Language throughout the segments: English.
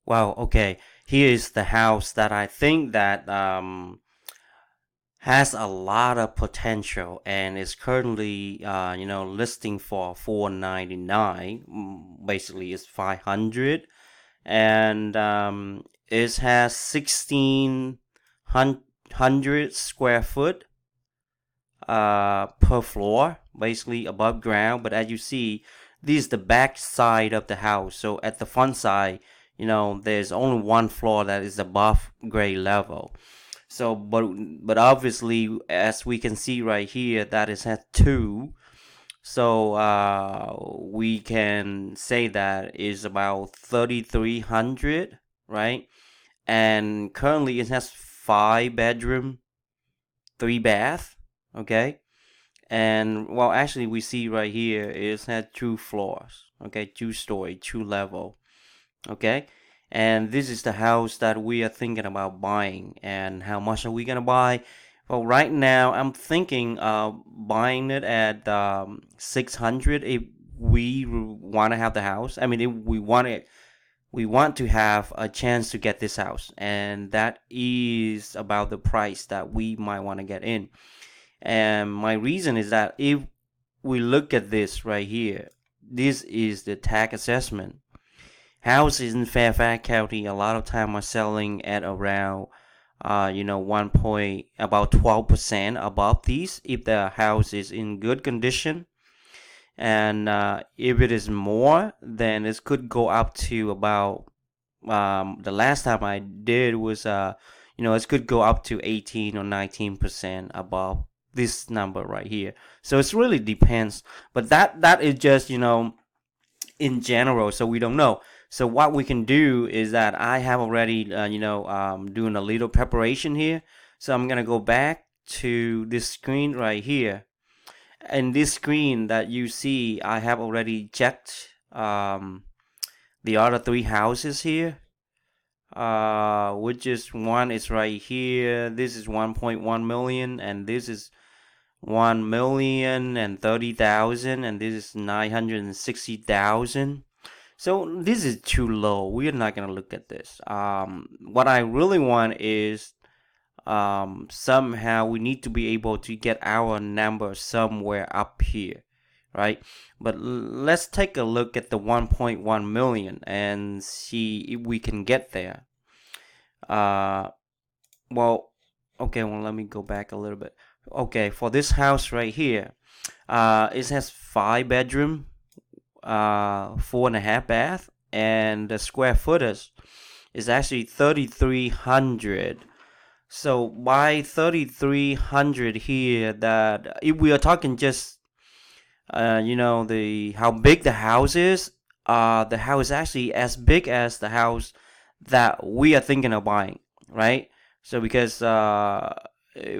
Wow, okay. Here is the house that I think that has a lot of potential and is currently listing for 499. Basically it's 500, and it has 1600 square foot per floor, basically above ground. But as you see, this is the back side of the house. So at the front side, there's only one floor that is above grade level. So, but obviously, as we can see right here, that is at two. So we can say that is about 3,300, right? And currently it has 5 bedroom, 3 bath. Okay. And well, actually, we see right here it has 2 floors. Okay, 2 story, 2 level. Okay, and this is the house that we are thinking about buying. And how much are we gonna buy? Well, right now I'm thinking of buying it at 600 if we want to have the house. I mean, if we want it, we want to have a chance to get this house, and that is about the price that we might want to get in. And my reason is that if we look at this right here, this is the tax assessment. Houses in Fairfax County a lot of time are selling at around 1 point about 12% above these if the house is in good condition. And if it is more, then it could go up to about the last time I did was it could go up to 18 or 19% above this number right here. So it really depends. But that is just in general, so we don't know. So what we can do is that I have already doing a little preparation here. So I'm gonna go back to this screen right here. And this screen that you see, I have already checked the other three houses here. Which is one is right here. This is 1.1 million, and this is 1,030,000, and this is 960,000. So this is too low. We are not gonna look at this. What I really want is somehow we need to be able to get our number somewhere up here, right? But let's take a look at the 1.1 million and see if we can get there. Uh, well, okay. Well, let me go back a little bit. Okay, for this house right here, it has 5 bedroom, 4.5 bath, and the square footage is actually 3,300. So by 3,300 here, that if we are talking just the how big the house is, the house is actually as big as the house that we are thinking of buying, right? So because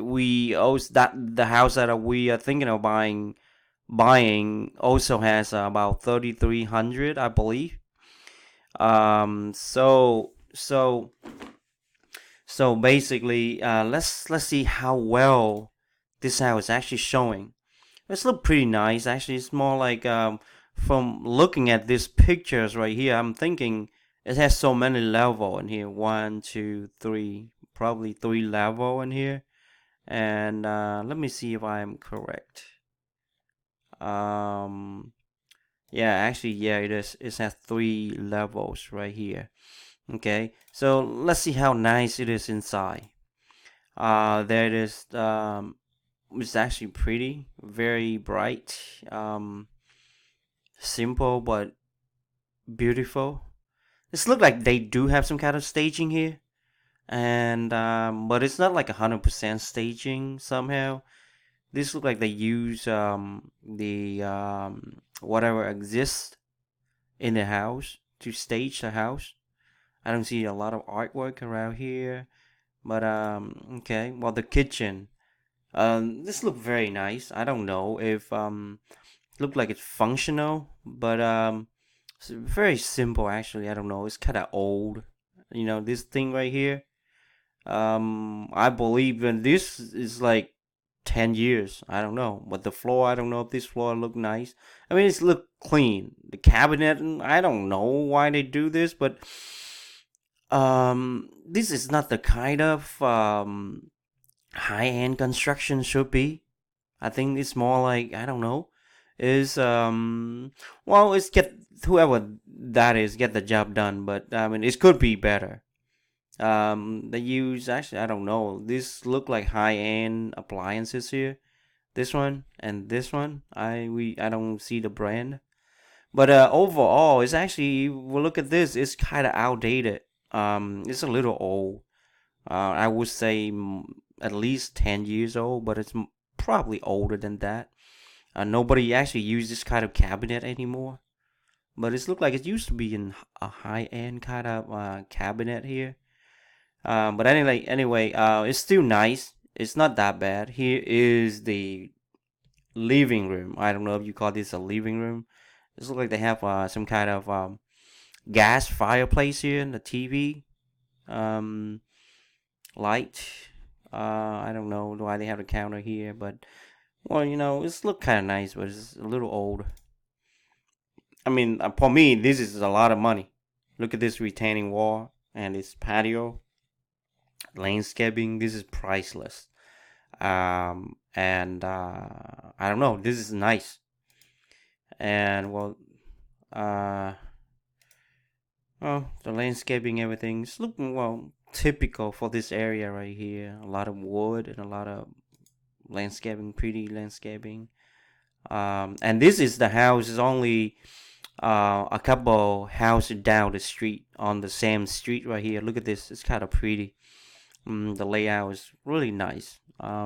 we also that the house that we are thinking of buying also has about 3,300, I believe. So basically, let's see how well this house is actually showing. It's look pretty nice. Actually, it's more like from looking at these pictures right here, I'm thinking it has so many level in here. One, two, three, probably 3 level in here. And let me see if I'm correct. Um, yeah, actually, yeah, it is. It has 3 levels right here. Okay, so let's see how nice it is inside. There it is. It's actually pretty, very bright. Simple but beautiful. This look like they do have some kind of staging here, and but it's not like 100% staging somehow. This look like they use the whatever exists in the house to stage the house. I don't see a lot of artwork around here, but okay. Well, the kitchen. This look very nice. I don't know if look like it's functional, but it's very simple actually. I don't know. It's kind of old. This thing right here. I believe in this is like 10 years. I don't know. But the floor, I don't know if this floor look nice. I mean, it's look clean. The cabinet, I don't know why they do this, but This is not the kind of high-end construction should be. I think it's more like, I don't know, is well, it's get whoever that is get the job done, but I mean it could be better. They use, actually, I don't know. This look like high-end appliances here. This one and this one. I don't see the brand. But overall, it's actually, well, look at this. It's kind of outdated. It's a little old. I would say at least 10 years old, but it's probably older than that. Nobody actually uses this kind of cabinet anymore. But it's looked like it used to be in a high-end kind of cabinet here. But it's still nice. It's not that bad. Here is the living room. I don't know if you call this a living room. This looks like they have some kind of gas fireplace here in the TV. Um, Light. I don't know why they have a counter here, but well, it's look kind of nice, but it's a little old. I mean, for me, this is a lot of money. Look at this retaining wall and this patio landscaping. This is priceless. And I don't know. This is nice. And well, uh, the landscaping, everything's looking well typical for this area right here. A lot of wood and a lot of landscaping, pretty landscaping. And this is the house is only a couple houses down the street on the same street right here. Look at this; it's kind of pretty. The layout is really nice. I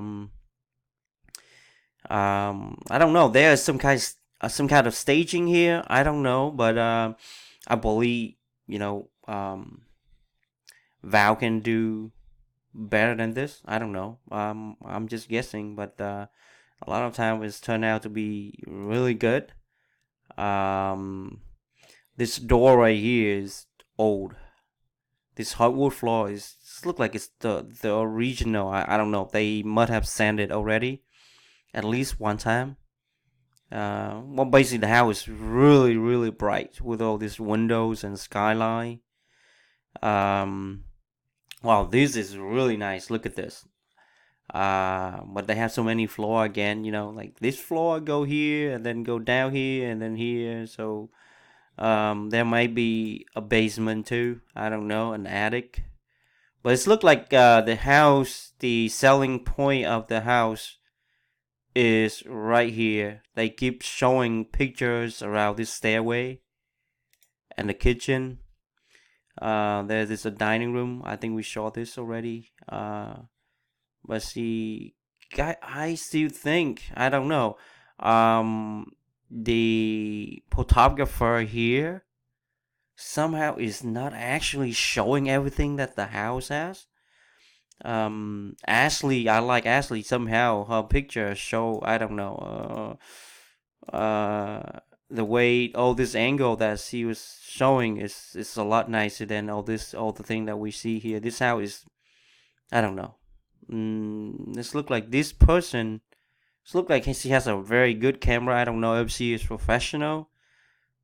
don't know. There's some kind of staging here. I don't know, but I believe Val can do better than this. I don't know. I'm just guessing, but a lot of times it's turned out to be really good. Um, this door right here is old. This hardwood floor is look like it's the original. I don't know. They must have sanded it already at least one time. Well, basically the house is really really bright with all these windows and skyline. Um, wow, this is really nice. Look at this. But they have so many floor again. Like this floor go here and then go down here and then here. So there might be a basement too. I don't know, an attic. But it's look like the house. The selling point of the house is right here. They keep showing pictures around this stairway and the kitchen. There's a dining room. I think we saw this already. But see, I still think, I don't know. The photographer here somehow is not actually showing everything that the house has. Ashley, I like Ashley somehow. Her picture show, I don't know, the way all this angle that she was showing is a lot nicer than all the thing that we see here. This house is, I don't know. This look like this person. This look like she has a very good camera. I don't know if she is professional.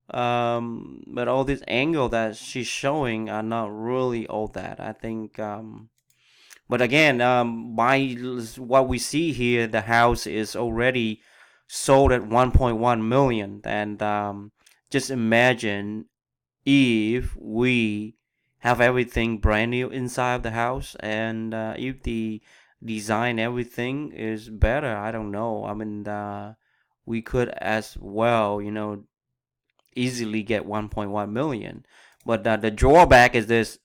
But all this angle that she's showing are not really all that. I think. But again, by what we see here, the house is already sold at 1.1 million, and just imagine if we have everything brand new inside of the house, and if the design everything is better. I don't know. I mean, we could as well, easily get 1.1 million. But the drawback is this: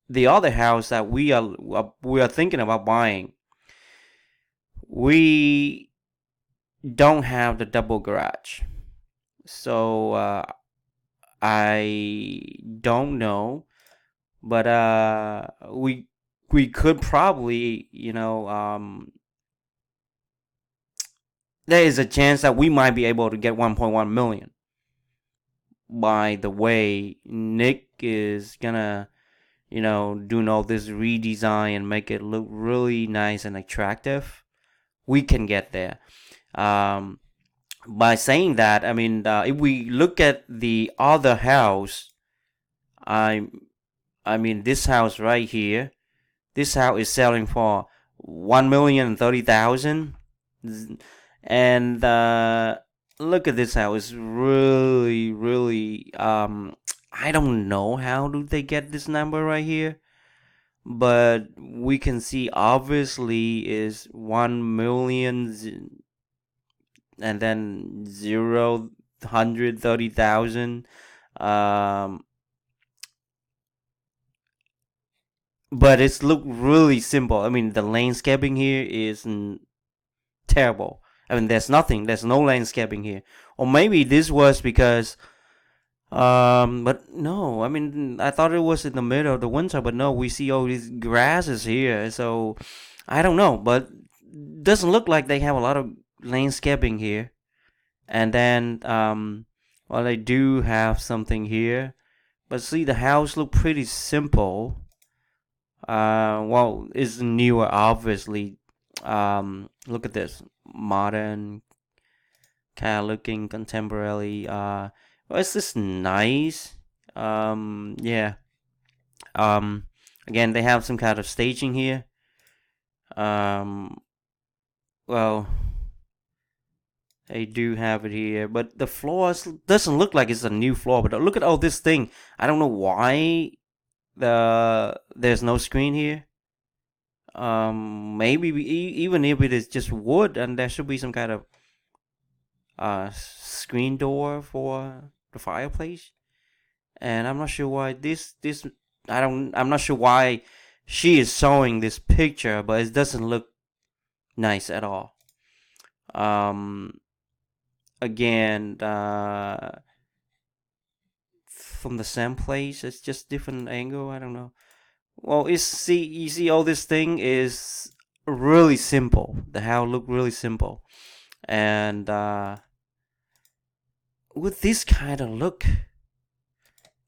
the other house that we are thinking about buying, we don't have the double garage. So I don't know, but we could probably, there is a chance that we might be able to get 1.1 million. By the way, Nick is gonna, doing all this redesign and make it look really nice and attractive. We can get there. By saying that, I mean, if we look at the other house, I I mean, this house right here, this house is selling for 1,030,000, and look at this house. It's really, really. I don't know how do they get this number right here, but we can see obviously is 1,000,000 and then 130,000. Um, but it's look really simple. I mean, the landscaping here is terrible. I mean, there's nothing. There's no landscaping here. Or maybe this was because but no. I mean, I thought it was in the middle of the winter, but no, we see all these grasses here. So I don't know, but doesn't look like they have a lot of landscaping here. And then well, they do have something here. But see, the house look pretty simple. Well, it's newer, obviously. Look at this, modern, kind of looking contemporary. Well, it's just nice. Yeah. Um, Again, they have some kind of staging here. Um, well, they do have it here, but the floor doesn't look like it's a new floor. But look at all this thing. I don't know why there's no screen here. Maybe even if it is just wood, and there should be some kind of screen door for the fireplace. And I'm not sure why this I'm not sure why she is showing this picture, but it doesn't look nice at all. Um, Again, from the same place, it's just different angle. I don't know. Well, you see all this thing is really simple. The house look really simple, and with this kind of look,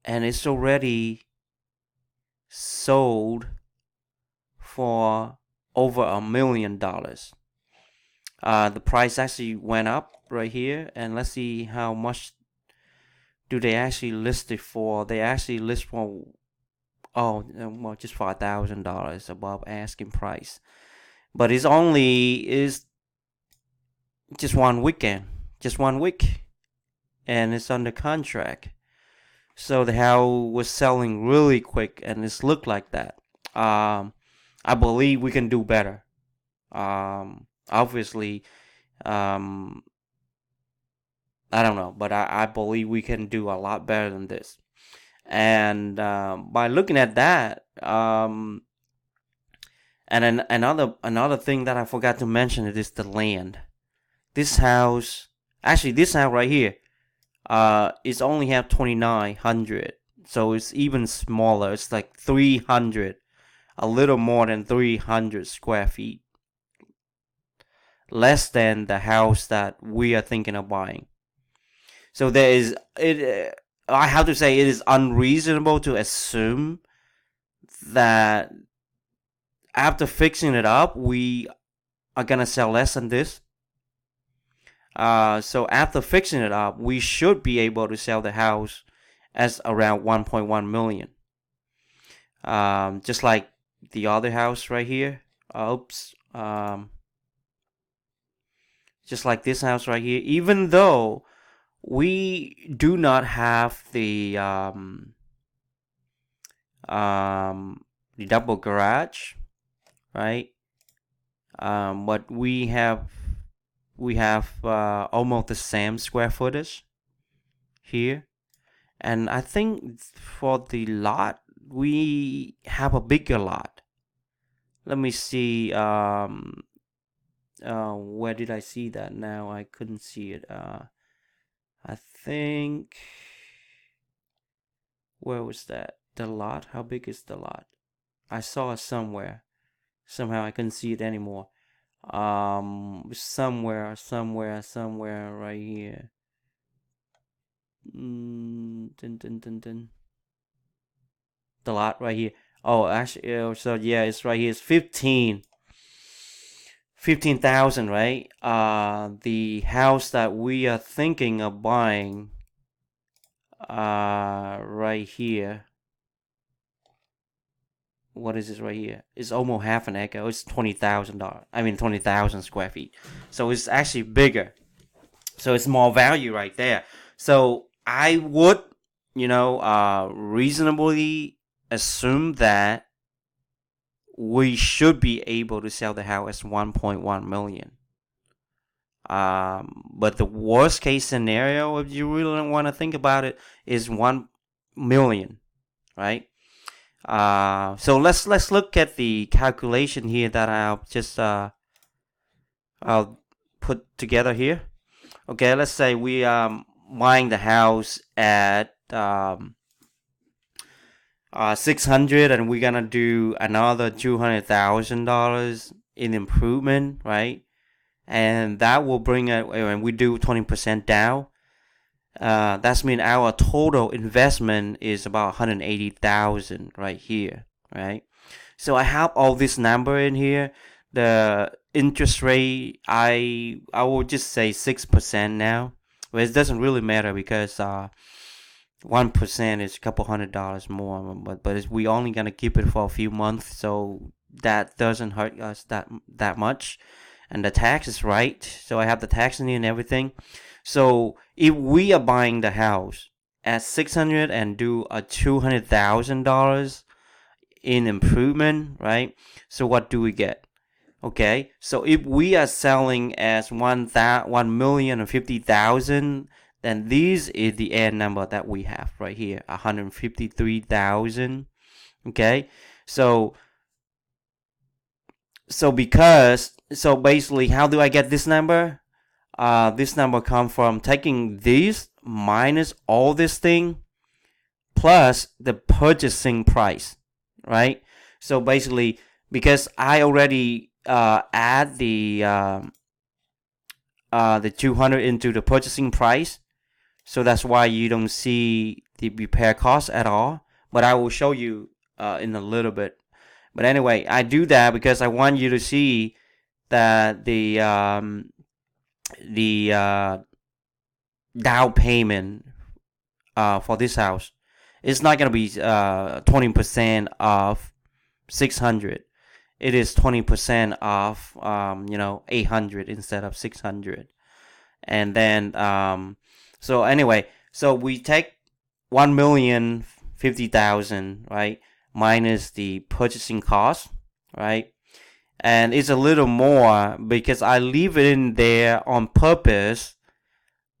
and it's already sold for over $1 million. The price actually went up right here, and let's see how much do they actually list it for. They actually list for well, just $5,000 above asking price, but it's only is just just 1 week, and it's under contract. So the house was selling really quick, and it's looked like that. I believe we can do better. Obviously, um, I don't know, but I believe we can do a lot better than this. And by looking at that, and then another thing that I forgot to mention is the land. This house, actually, this house right here, it's only have 2,900, so it's even smaller. It's like 300, a little more than 300 square feet, less than the house that we are thinking of buying. So there is it. I have to say it is unreasonable to assume that after fixing it up, we are gonna sell less than this. So after fixing it up, we should be able to sell the house as around 1.1 million. Just like the other house right here. Oops. Just like this house right here. Even though we do not have the double garage, right? But we have almost the same square footage here, and I think for the lot we have a bigger lot. Let me see. Where did I see that? Now I couldn't see it. I think, where was that? The lot? How big is the lot? I saw it somewhere. Somehow I couldn't see it anymore. Somewhere right here. Dun, dun, dun, dun. The lot right here. Oh, actually, so yeah, it's right here. It's 15,000, right? The house that we are thinking of buying, right here. what is this right here? It's almost half an acre. It's $20,000. I mean 20,000 square feet. So it's actually bigger. So it's more value right there. So I would, reasonably assume that we should be able to sell the house at 1.1 million. But the worst case scenario, if you really want to think about it, is 1 million, right? So let's look at the calculation here that I'll put together here. Okay, let's say we buying the house at 600, and we're gonna do another $200,000 in improvement, right? And that will bring it, and we do 20% down. That's mean our total investment is about 180,000 right here, right? So I have all this number in here. The interest rate, I will just say 6% now. But it doesn't really matter because 1% is a couple $100 more. But we only gonna keep it for a few months, so that doesn't hurt us that much. And the tax is right, so I have the tax in here and everything. So if we are buying the house at 600 and do a $200,000 in improvement, right? So what do we get? Okay, so if we are selling as 1,050,000, then this is the end number that we have right here, 153,000. Okay, so basically, how do I get this number? This number comes from taking this minus all this thing plus the purchasing price, right? So basically, because I already add the 200 into the purchasing price, so that's why you don't see the repair cost at all. But I will show you in a little bit. But anyway, I do that because I want you to see that the down payment for this house is not gonna be 20% of 600. It is 20% of 800 instead of 600. And then so anyway, so we take 1,050,000, right, minus the purchasing cost, right? And it's a little more because I leave it in there on purpose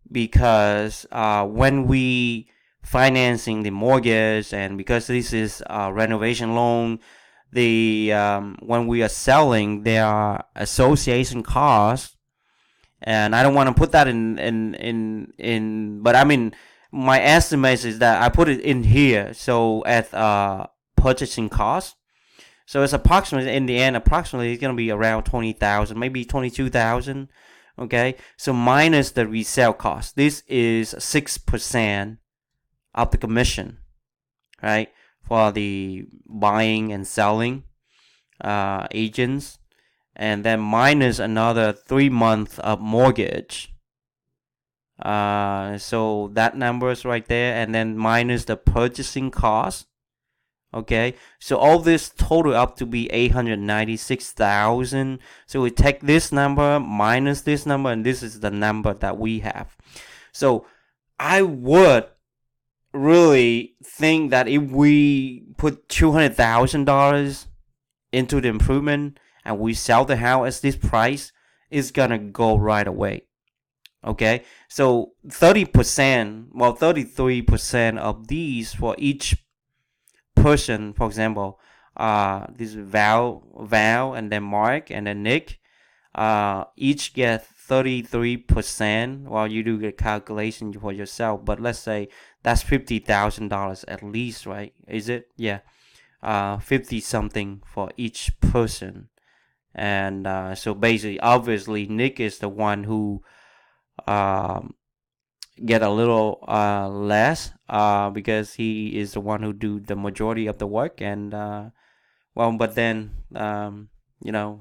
because when we financing the mortgage, and because this is a renovation loan, the when we are selling, there are association costs, and I don't want to put that in. But I mean, my estimate is that I put it in here, so at purchasing cost. So it's approximately, in the end, approximately it's gonna be around 20,000, maybe 22,000. Okay, so minus the resale cost. This is 6% of the commission, right, for the buying and selling agents, and then minus another 3 months of mortgage. So that number is right there, and then minus the purchasing cost. Okay, so all this total up to be 896,000. So we take this number minus this number, and this is the number that we have. So I would really think that if we put $200,000 into the improvement and we sell the house at this price, it's gonna go right away. Okay, so 30%, well, 33% of these for each person. For example, this Val, and then Mark, and then Nick, each get 33%. While you do the calculation for yourself, but let's say that's $50,000 at least, right? Is it? Yeah, 50 something for each person, and so basically, obviously, Nick is the one who get a little less because he is the one who do the majority of the work, and but then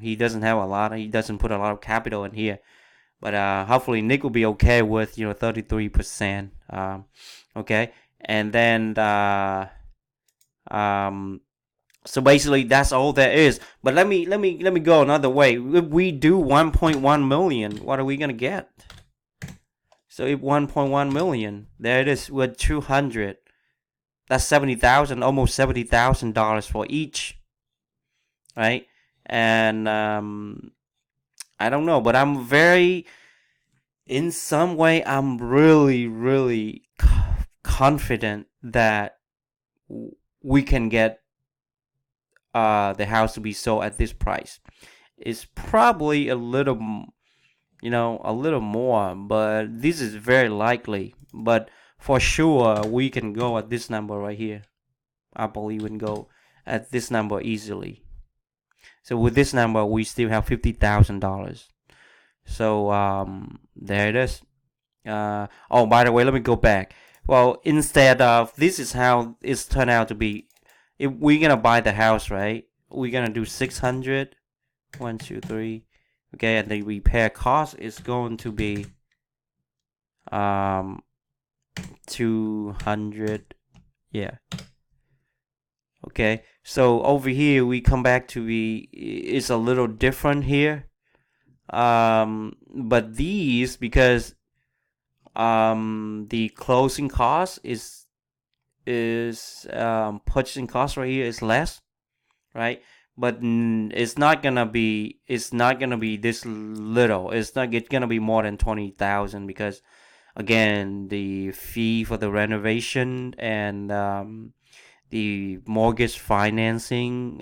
he doesn't have a lot, he doesn't put a lot of capital in here, but hopefully Nick will be okay with 33%. Okay, and then So basically, that's all there is. But let me go another way. If we do 1.1 million, what are we gonna get? So if 1.1 million, there it is with 200. That's 70,000, almost $70,000 for each, right? And I don't know, but in some way, I'm really, really confident that we can get the house to be sold at this price. It's probably a little, a little more, but this is very likely. But for sure, we can go at this number right here. I believe we can go at this number easily. So with this number, we still have $50,000. So there it is. Oh, by the way, let me go back. Well, instead of this is how it's turned out to be. If we're gonna buy the house, right? We're gonna do 600. 1, 2, 3. Okay, and the repair cost is going to be 200. Yeah. Okay. So over here we come back to it's a little different here. But these because the closing cost is purchasing cost right here is less, right? But it's not gonna be this little. It's gonna be more than 20,000 because again the fee for the renovation and the mortgage financing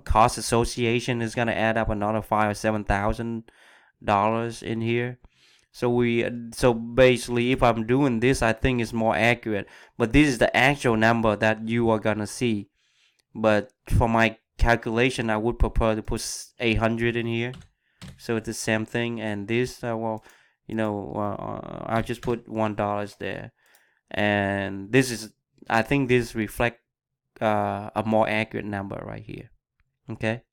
cost association is gonna add up another $5,000 or $7,000 in here. So basically, if I'm doing this, I think it's more accurate. But this is the actual number that you are gonna see. But for my calculation, I would prefer to put 800 in here. So it's the same thing. And this, I'll just put $1 there. And I think this reflect a more accurate number right here. Okay.